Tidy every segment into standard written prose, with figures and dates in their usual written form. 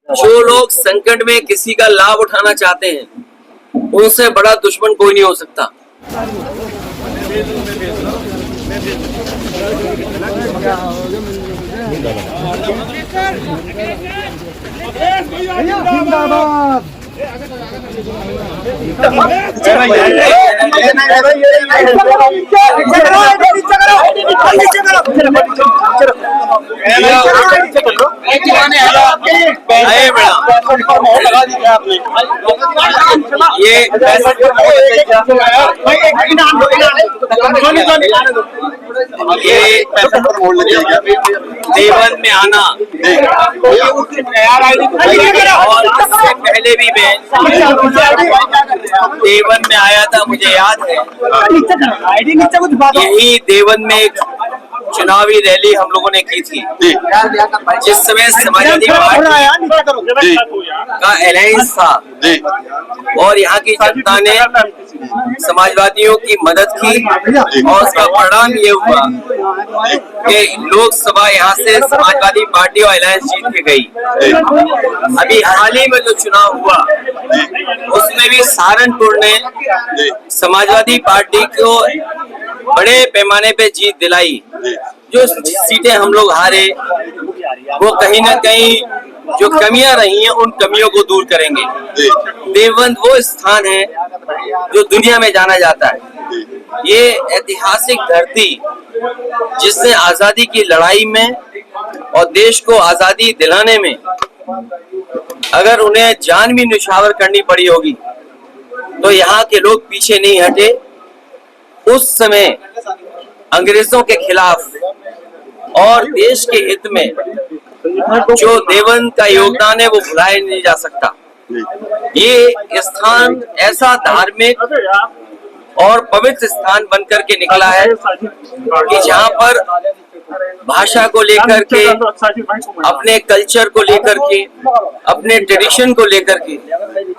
जो लोग संकट में किसी का लाभ उठाना चाहते हैं, उनसे बड़ा दुश्मन कोई नहीं हो सकता। ये देवन में आना और इससे पहले भी मैं देवन में आया था, मुझे याद है। यही देवन में एक चुनावी रैली हम लोगों ने की थी, जिस समय समाजवादी पार्टी का अलायंस था और यहाँ की जनता ने समाजवादियों की मदद की और उसका परिणाम ये हुआ कि लोकसभा यहाँ से समाजवादी पार्टी और अलायंस जीत के गई। अभी हाल ही में जो चुनाव हुआ उसमें भी सहारनपुर ने समाजवादी पार्टी को बड़े पैमाने पे जीत दिलाई। जो सीटें हम लोग हारे वो कहीं ना कहीं जो कमियां रही हैं उन कमियों को दूर करेंगे। देवबंद वो स्थान है जो दुनिया में जाना जाता है। ये ऐतिहासिक धरती जिसने आजादी की लड़ाई में और देश को आजादी दिलाने में अगर उन्हें जान भी न्यौछावर करनी पड़ी होगी तो यहाँ के लोग पीछे नहीं हटे। उस समय अंग्रेजों के खिलाफ और देश के हित में जो देवबंद का योगदान है वो भुलाया नहीं जा सकता। ये स्थान ऐसा धार्मिक और पवित्र स्थान बनकर के निकला है कि जहाँ पर भाषा को लेकर के, अपने कल्चर को लेकर के, अपने ट्रेडिशन को लेकर के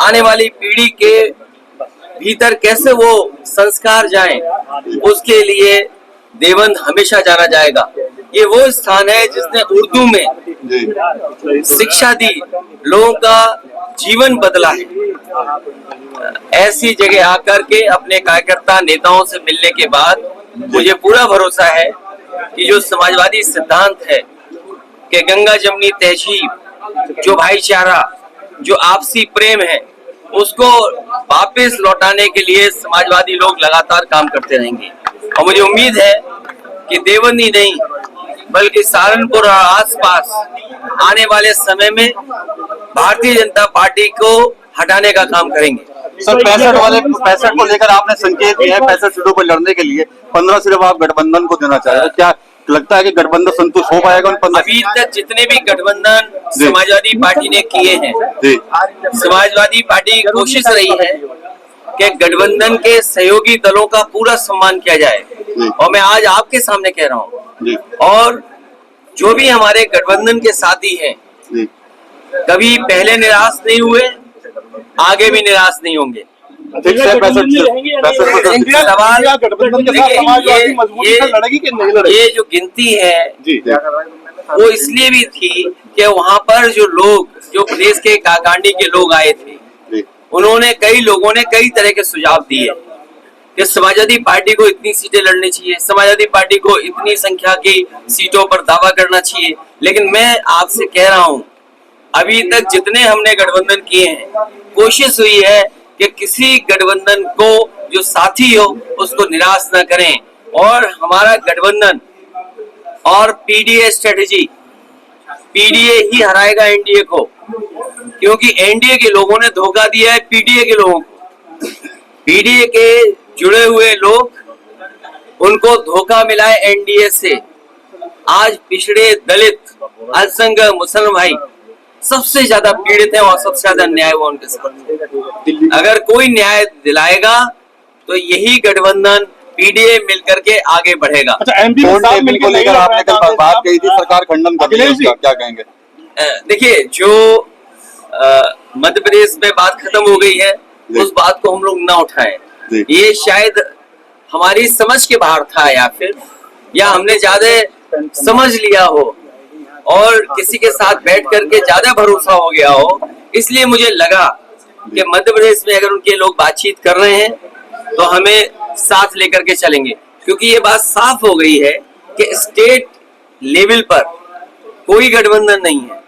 आने वाली पीढ़ी के भीतर कैसे वो संस्कार जाएं, उसके लिए देवबंद हमेशा जाना जाएगा। ये वो स्थान है जिसने उर्दू में शिक्षा दी, लोगों का जीवन बदला है। ऐसी जगह आकर के अपने कार्यकर्ता नेताओं से मिलने के बाद मुझे पूरा भरोसा है कि जो समाजवादी सिद्धांत है कि गंगा जमुनी तहजीब, जो भाईचारा, जो आपसी प्रेम है, उसको वापस लौटाने के लिए समाजवादी लोग लगातार काम करते रहेंगे। और मुझे उम्मीद है कि देवबंद ही नहीं बल्कि सहारनपुर और आसपास आने वाले समय में भारतीय जनता पार्टी को हटाने का काम करेंगे। सर 65 को लेकर आपने संकेत दिया है 65 सीटों पर लड़ने के लिए 15 सिर्फ आप गठबंधन को देना चाह रहे हैं। क्या लगता है कि गठबंधन संतुष्ट हो पाएगा उन 15? अभी तक जितने भी गठबंधन समाजवादी पार्टी ने किए हैं, समाजवादी पार्टी की कोशिश रही है कि गठबंधन के सहयोगी दलों का पूरा सम्मान किया जाए। और मैं आज आपके सामने कह रहा हूँ, और जो भी हमारे गठबंधन के साथी हैं कभी पहले निराश नहीं हुए, आगे भी निराश नहीं होंगे। सवाल ये जो गिनती है वो इसलिए भी थी कि वहाँ पर जो लोग, जो प्रदेश के काकांडी के लोग आए थे, उन्होंने कई लोगों ने कई तरह के सुझाव दिए कि समाजवादी पार्टी को इतनी सीटें लड़नी चाहिए, समाजवादी पार्टी को इतनी संख्या की सीटों पर दावा करना चाहिए। लेकिन मैं आपसे कह रहा हूँ, अभी तक जितने हमने गठबंधन किए हैं, कोशिश हुई है कि किसी गठबंधन को जो साथी हो उसको निराश न करें। और हमारा गठबंधन और पीडीए स्ट्रेटेजी, पीडीए ही हराएगा एनडीए को, क्योंकि एनडीए के लोगों ने धोखा दिया है पीडीए के लोगों को। पीडीए के जुड़े हुए लोग, उनको धोखा मिला है एनडीए से। आज पिछड़े, दलित, अल्पसंख्यक, मुसलमान भाई सबसे ज्यादा पीड़ित है और सबसे ज्यादा न्याय हुआ उनके साथ। अगर कोई न्याय दिलाएगा तो यही गठबंधन पीडीए मिलकर के आगे बढ़ेगा। अच्छा, एमपी को लेकर आपने कल बात कही थी, सरकार खंडन कर रही है, क्या कहेंगे? देखिए, जो मध्य प्रदेश में बात खत्म हो गई है उस बात को हम लोग ना उठाएं। ये शायद हमारी समझ के बाहर था, या हमने ज्यादा समझ लिया हो और किसी के साथ बैठ करके ज्यादा भरोसा हो गया हो, इसलिए मुझे लगा कि मध्य प्रदेश में अगर उनके लोग बातचीत कर रहे हैं तो हमें साथ लेकर के चलेंगे, क्योंकि ये बात साफ हो गई है कि स्टेट लेवल पर कोई गठबंधन नहीं है।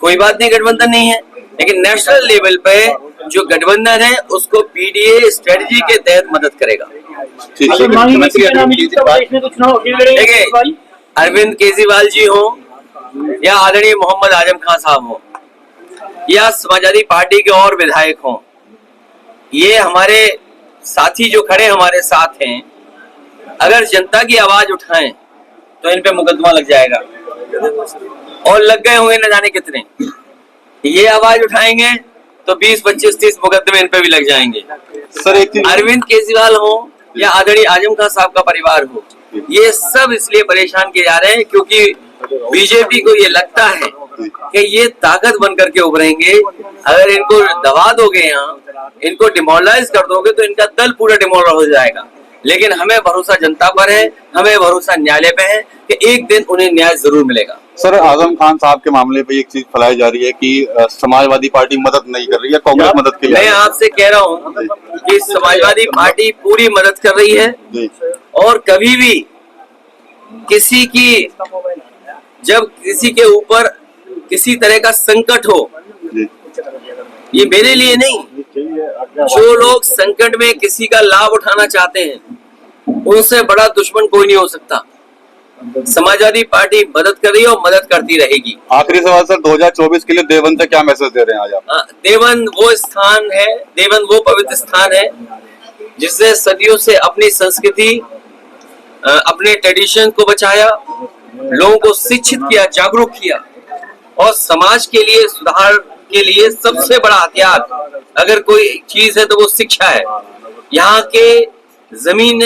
कोई बात नहीं, गठबंधन नहीं है, लेकिन नेशनल लेवल पे जो गठबंधन है उसको पीडीए स्ट्रेटजी के तहत मदद करेगा। देखिए, अरविंद केजरीवाल जी हो या आदरणीय मोहम्मद आजम खान साहब हो या समाजवादी पार्टी के और विधायक हो, ये हमारे साथी जो खड़े हमारे साथ हैं, अगर जनता की आवाज उठाएं तो इन पे मुकदमा लग जाएगा, और लग गए होंगे न जाने कितने। ये आवाज उठाएंगे तो 20, 25, 30 मुकदमे इन पे भी लग जाएंगे। सर एक अरविंद केजरीवाल हो या आदरणीय आजम खान साहब का परिवार हो, ये सब इसलिए परेशान किए जा रहे हैं क्योंकि बीजेपी को ये लगता है कि ये ताकत बन करके उभरेंगे। अगर इनको दबा दोगे, यहाँ इनको डिमोरलाइज कर दोगे तो इनका दल पूरा डिमोरलाइज हो जाएगा। लेकिन हमें भरोसा जनता पर है, हमें भरोसा न्यायालय पे है कि एक दिन उन्हें न्याय जरूर मिलेगा। सर आजम खान साहब के मामले पे एक चीज फैलाई जा रही है कि समाजवादी पार्टी मदद नहीं कर रही है, कांग्रेस मदद के लिए। मैं आपसे कह रहा हूँ कि समाजवादी पार्टी पूरी मदद कर रही है, और कभी भी किसी की, जब किसी के ऊपर किसी तरह का संकट हो, ये मेरे लिए नहीं, जो लोग संकट में किसी का लाभ उठाना चाहते हैं उनसे बड़ा दुश्मन कोई नहीं हो सकता। समाजवादी पार्टी मदद कर रही है और मदद करती रहेगी। आखिरी सवाल सर, 2024 के लिए देवबंद से क्या मैसेज दे रहे हैं आज आप? देवबंद वो स्थान है, देवबंद वो पवित्र स्थान है जिसने सदियों से अपनी संस्कृति, अपने ट्रेडिशन को बचाया, लोगों को शिक्षित किया, जागरूक किया, और समाज के लिए सुधार के लिए सबसे बड़ा हथियार अगर कोई चीज है तो वो शिक्षा है। यहाँ के जमीन